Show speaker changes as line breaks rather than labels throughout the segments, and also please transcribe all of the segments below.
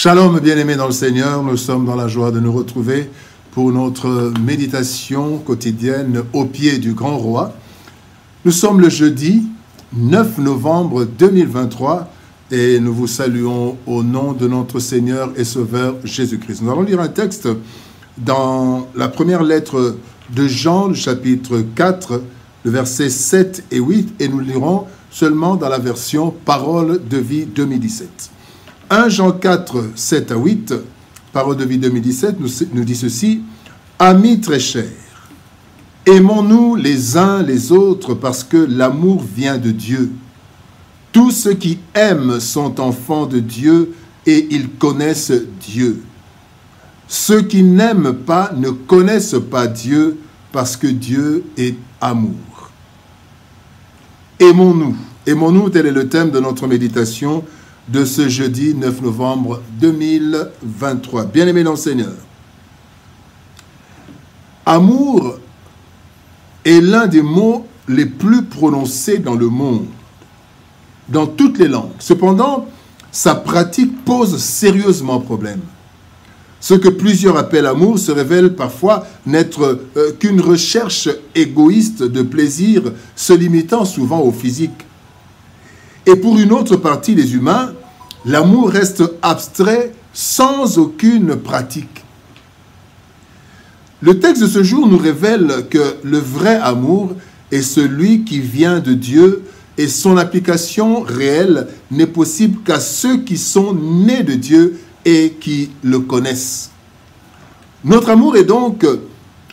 Shalom, bien-aimés dans le Seigneur, nous sommes dans la joie de nous retrouver pour notre méditation quotidienne au pied du Grand Roi. Nous sommes le jeudi 9 novembre 2023 et nous vous saluons au nom de notre Seigneur et Sauveur Jésus-Christ. Nous allons lire un texte dans la première lettre de Jean, le chapitre 4, le versets 7 et 8, et nous lirons seulement dans la version Parole de vie 2017. 1 Jean 4, 7 à 8, Parole de vie 2017, nous dit ceci: Amis très chers, aimons-nous les uns les autres parce que l'amour vient de Dieu. Tous ceux qui aiment sont enfants de Dieu et ils connaissent Dieu. Ceux qui n'aiment pas ne connaissent pas Dieu parce que Dieu est amour. Aimons-nous. Aimons-nous, tel est le thème de notre méditation de ce jeudi 9 novembre 2023. Bien-aimés dans le Seigneur, amour est l'un des mots les plus prononcés dans le monde, dans toutes les langues. Cependant, sa pratique pose sérieusement problème. Ce que plusieurs appellent amour se révèle parfois n'être qu'une recherche égoïste de plaisir se limitant souvent au physique. Et pour une autre partie des humains, l'amour reste abstrait sans aucune pratique. Le texte de ce jour nous révèle que le vrai amour est celui qui vient de Dieu et son application réelle n'est possible qu'à ceux qui sont nés de Dieu et qui le connaissent. Notre amour est donc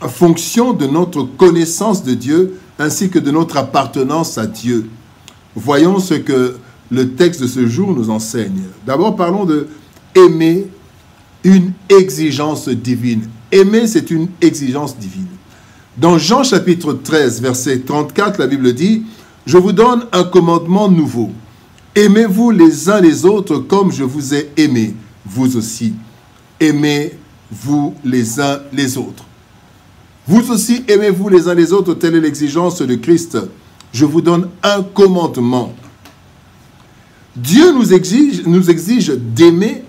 en fonction de notre connaissance de Dieu ainsi que de notre appartenance à Dieu. Voyons ce que le texte de ce jour nous enseigne. D'abord, parlons de aimer, une exigence divine. Aimer, c'est une exigence divine. Dans Jean chapitre 13, verset 34, la Bible dit « Je vous donne un commandement nouveau. Aimez-vous les uns les autres comme je vous ai aimé, vous aussi. Aimez-vous les uns les autres. Vous aussi, aimez-vous les uns les autres, telle est l'exigence de Christ. Je vous donne un commandement. » Dieu nous exige d'aimer,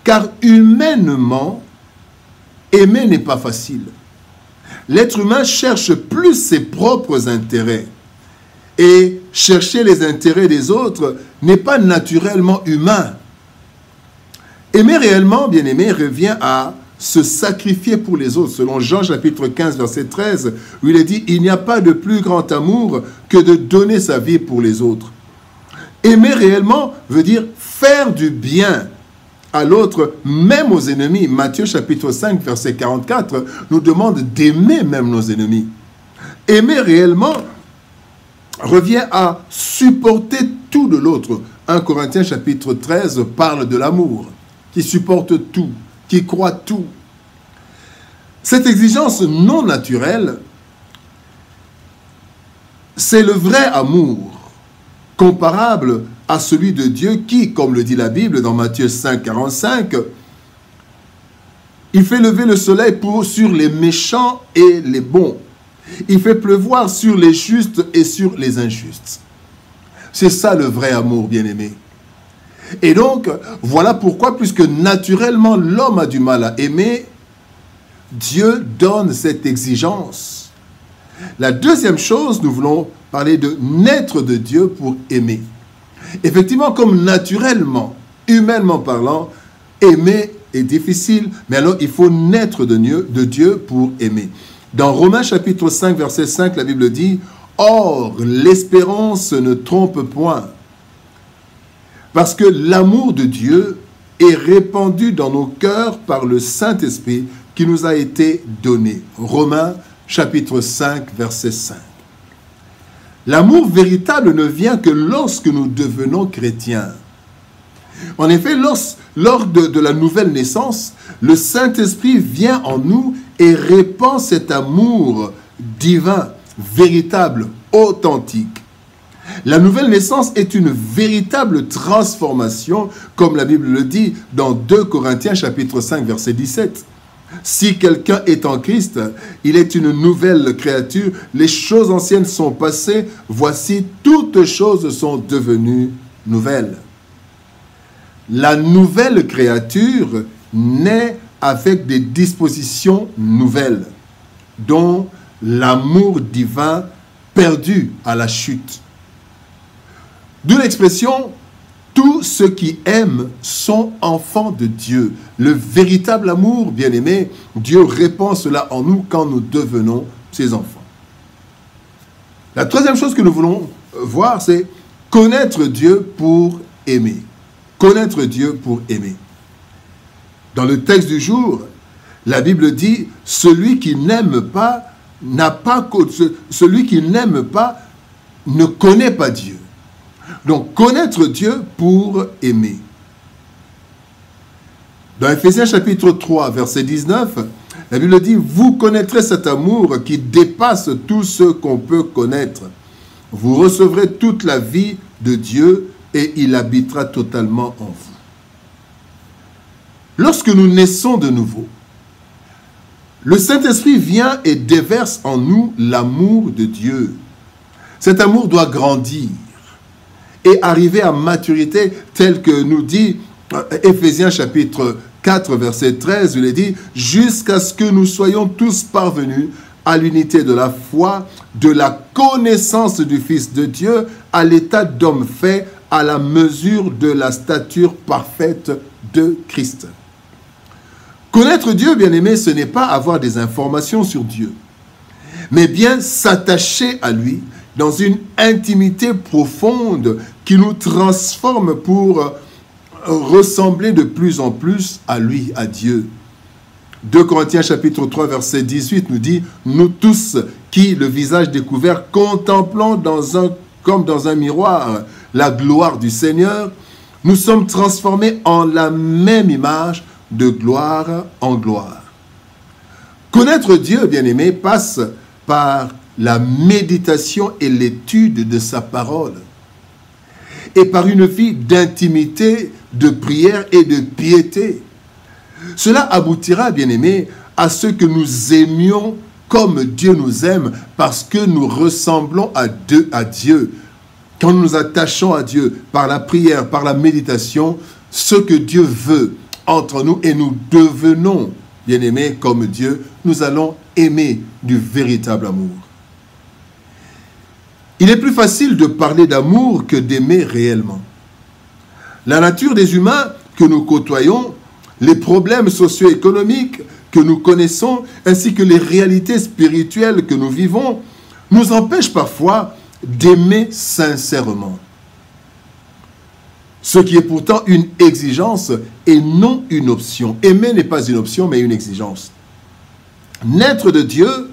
car humainement, aimer n'est pas facile. L'être humain cherche plus ses propres intérêts. Et chercher les intérêts des autres n'est pas naturellement humain. Aimer réellement, bien-aimé, revient à se sacrifier pour les autres. Selon Jean chapitre 15, verset 13, où il est dit « Il n'y a pas de plus grand amour que de donner sa vie pour les autres ». Aimer réellement veut dire faire du bien à l'autre, même aux ennemis. Matthieu chapitre 5, verset 44, nous demande d'aimer même nos ennemis. Aimer réellement revient à supporter tout de l'autre. 1 Corinthiens chapitre 13 parle de l'amour, qui supporte tout, qui croit tout. Cette exigence non naturelle, c'est le vrai amour, comparable à celui de Dieu qui, comme le dit la Bible dans Matthieu 5, 45, il fait lever le soleil sur les méchants et les bons. Il fait pleuvoir sur les justes et sur les injustes. C'est ça le vrai amour, bien-aimé. Et donc, voilà pourquoi, puisque naturellement l'homme a du mal à aimer, Dieu donne cette exigence. La deuxième chose, nous voulons parler de naître de Dieu pour aimer. Effectivement, comme naturellement, humainement parlant, aimer est difficile, mais alors il faut naître de Dieu pour aimer. Dans Romains chapitre 5, verset 5, la Bible dit « Or, l'espérance ne trompe point, parce que l'amour de Dieu est répandu dans nos cœurs par le Saint-Esprit qui nous a été donné. » Romains chapitre 5, verset 5. L'amour véritable ne vient que lorsque nous devenons chrétiens. En effet, lors de la nouvelle naissance, le Saint-Esprit vient en nous et répand cet amour divin, véritable, authentique. La nouvelle naissance est une véritable transformation, comme la Bible le dit dans 2 Corinthiens chapitre 5, verset 17. Si quelqu'un est en Christ, il est une nouvelle créature. Les choses anciennes sont passées. Voici, toutes choses sont devenues nouvelles. la nouvelle créature naît avec des dispositions nouvelles, dont l'amour divin perdu à la chute. D'où l'expression « tous ceux qui aiment sont enfants de Dieu ». Le véritable amour, bien-aimé, Dieu répand cela en nous quand nous devenons ses enfants. La troisième chose que nous voulons voir, c'est connaître Dieu pour aimer. Connaître Dieu pour aimer. Dans le texte du jour, la Bible dit « Celui qui n'aime pas celui qui n'aime pas ne connaît pas Dieu ». Donc, connaître Dieu pour aimer. Dans Ephésiens chapitre 3, verset 19, la Bible dit « Vous connaîtrez cet amour qui dépasse tout ce qu'on peut connaître. Vous recevrez toute la vie de Dieu et il habitera totalement en vous. » Lorsque nous naissons de nouveau, le Saint-Esprit vient et déverse en nous l'amour de Dieu. Cet amour doit grandir et arriver à maturité, tel que nous dit Ephésiens chapitre 4, verset 13, il est dit « Jusqu'à ce que nous soyons tous parvenus à l'unité de la foi, de la connaissance du Fils de Dieu, à l'état d'homme fait, à la mesure de la stature parfaite de Christ. » Connaître Dieu, bien-aimé, ce n'est pas avoir des informations sur Dieu, mais bien s'attacher à lui dans une intimité profonde qui nous transforme pour ressembler de plus en plus à lui, à Dieu. 2 Corinthiens chapitre 3, verset 18 nous dit « Nous tous qui, le visage découvert, contemplons comme dans un miroir la gloire du Seigneur, nous sommes transformés en la même image de gloire en gloire. » Connaître Dieu, bien-aimé, passe par la méditation et l'étude de sa parole et par une vie d'intimité, de prière et de piété. Cela aboutira, bien-aimé, à ce que nous aimions comme Dieu nous aime parce que nous ressemblons à Dieu. Quand nous nous attachons à Dieu par la prière, par la méditation, ce que Dieu veut entre nous et nous devenons, bien-aimés, comme Dieu, nous allons aimer du véritable amour. Il est plus facile de parler d'amour que d'aimer réellement. La nature des humains que nous côtoyons, les problèmes socio-économiques que nous connaissons, ainsi que les réalités spirituelles que nous vivons, nous empêchent parfois d'aimer sincèrement. Ce qui est pourtant une exigence et non une option. Aimer n'est pas une option, mais une exigence. Naître de Dieu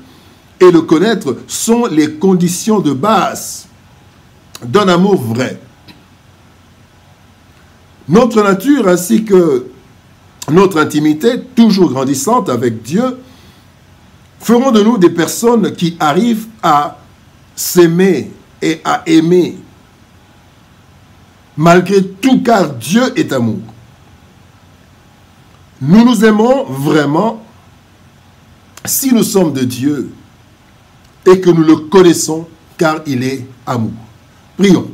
et le connaître sont les conditions de base d'un amour vrai. Notre nature ainsi que notre intimité, toujours grandissante avec Dieu, feront de nous des personnes qui arrivent à s'aimer et à aimer, malgré tout, car Dieu est amour. Nous nous aimerons vraiment si nous sommes de Dieu et que nous le connaissons, car il est amour. Prions.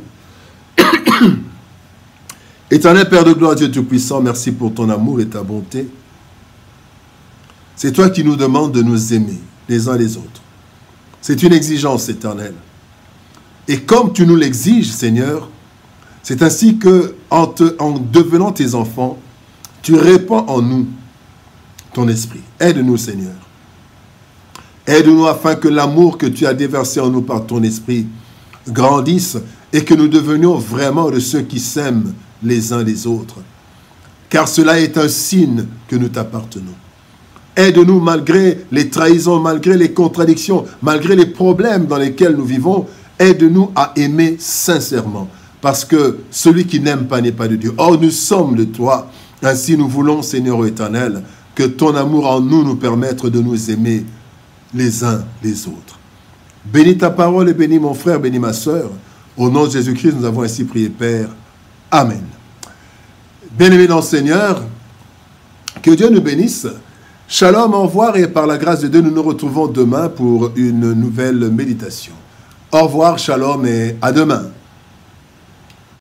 Éternel Père de gloire, Dieu Tout-Puissant, merci pour ton amour et ta bonté. C'est toi qui nous demandes de nous aimer les uns les autres. C'est une exigence éternelle. Et comme tu nous l'exiges, Seigneur, c'est ainsi que, en devenant tes enfants, tu répands en nous ton esprit. Aide-nous, Seigneur. Aide-nous afin que l'amour que tu as déversé en nous par ton esprit grandisse et que nous devenions vraiment de ceux qui s'aiment les uns les autres. Car cela est un signe que nous t'appartenons. Aide-nous malgré les trahisons, malgré les contradictions, malgré les problèmes dans lesquels nous vivons. Aide-nous à aimer sincèrement. Parce que celui qui n'aime pas n'est pas de Dieu. Or, nous sommes de toi. Ainsi, nous voulons, Seigneur éternel, que ton amour en nous nous permette de nous aimer les uns les autres. Bénis ta parole et bénis mon frère, bénis ma sœur. Au nom de Jésus-Christ, nous avons ainsi prié, Père. Amen. Bien-aimés dans le Seigneur, que Dieu nous bénisse. Shalom, au revoir, et par la grâce de Dieu, nous nous retrouvons demain pour une nouvelle méditation. Au revoir, shalom et à demain.